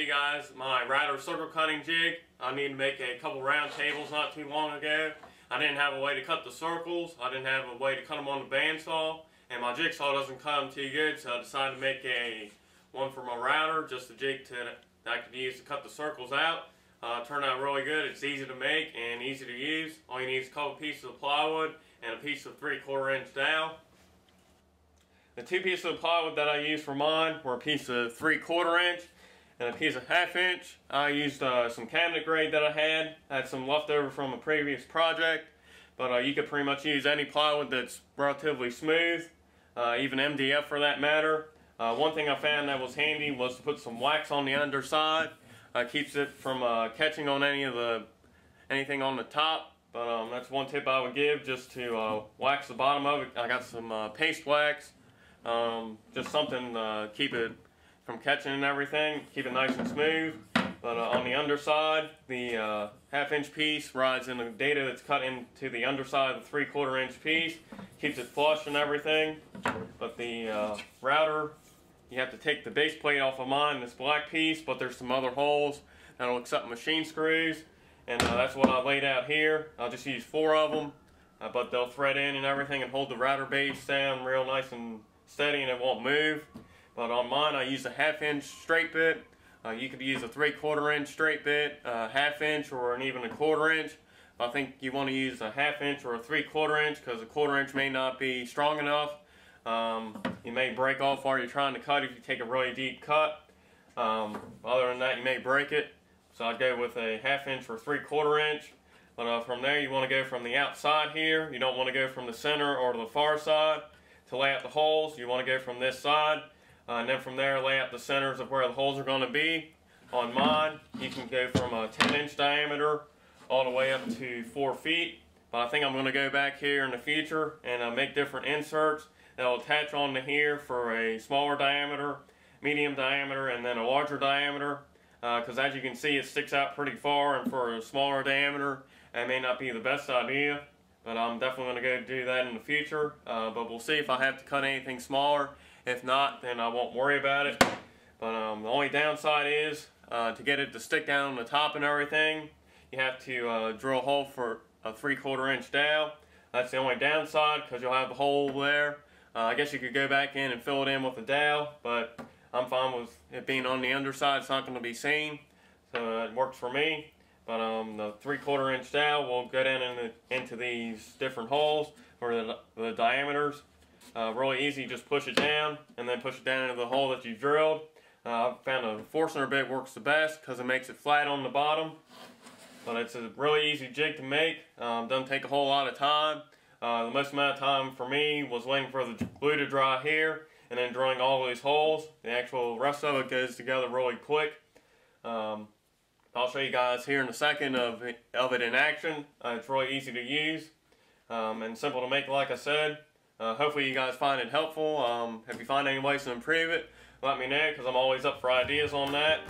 you guys my router circle cutting jig. I need to make a couple round tables not too long ago. I didn't have a way to cut the circles. I didn't have a way to cut them on the bandsaw. And my jigsaw doesn't cut them too good, so I decided to make one for my router, just a jig that I could use to cut the circles out. Turned out really good. It's easy to make and easy to use. All you need is a couple pieces of plywood and a piece of 3/4 inch dowel. The two pieces of plywood that I used for mine were a piece of 3/4 inch and a piece of 1/2 inch. I used some cabinet grade that I had some leftover from a previous project, but you could pretty much use any plywood that's relatively smooth, even MDF for that matter. One thing I found that was handy was to put some wax on the underside. Keeps it from catching on anything on the top. But that's one tip I would give, just to wax the bottom of it. I got some paste wax, just something to keep it from catching and everything, keep it nice and smooth. But on the underside, the 1/2 inch piece rides in the data that's cut into the underside of the 3/4 inch piece, keeps it flush and everything. But the router, you have to take the base plate off of mine, this black piece, but there's some other holes that'll accept machine screws, and that's what I laid out here. I'll just use 4 of them, but they'll thread in and everything and hold the router base down real nice and steady, and it won't move. But on mine, I used a 1/2 inch straight bit. You could use a 3/4 inch straight bit, 1/2 inch, or even a 1/4 inch. I think you want to use a 1/2 inch or a 3/4 inch, because a 1/4 inch may not be strong enough. You may break off while you're trying to cut if you take a really deep cut. Other than that, you may break it. So I'd go with a 1/2 inch or 3/4 inch. But from there, you want to go from the outside here. You don't want to go from the center or to the far side to lay out the holes. You want to go from this side, and then from there lay out the centers of where the holes are going to be. On mine, you can go from a 10 inch diameter all the way up to 4 feet. But I think I'm going to go back here in the future and make different inserts that'll attach onto here for a smaller diameter, medium diameter, and then a larger diameter. Because as you can see, it sticks out pretty far, and for a smaller diameter, it may not be the best idea. But I'm definitely going to go do that in the future. But we'll see if I have to cut anything smaller. If not, then I won't worry about it. But the only downside is, to get it to stick down on the top and everything, you have to drill a hole for a 3/4 inch dowel. That's the only downside, because you'll have the hole there. I guess you could go back in and fill it in with a dowel, but I'm fine with it being on the underside. It's not going to be seen, so it works for me. But the 3/4 inch dowel will go down into these different holes for the diameters. Really easy, just push it down and then push it down into the hole that you drilled. I found a Forstner bit works the best because it makes it flat on the bottom. But it's a really easy jig to make. Doesn't take a whole lot of time. The most amount of time for me was waiting for the glue to dry here and then drilling all these holes. The actual rest of it goes together really quick. I'll show you guys here in a second of it in action. It's really easy to use and simple to make, like I said. Hopefully you guys find it helpful. If you find any ways to improve it, let me know, because I'm always up for ideas on that.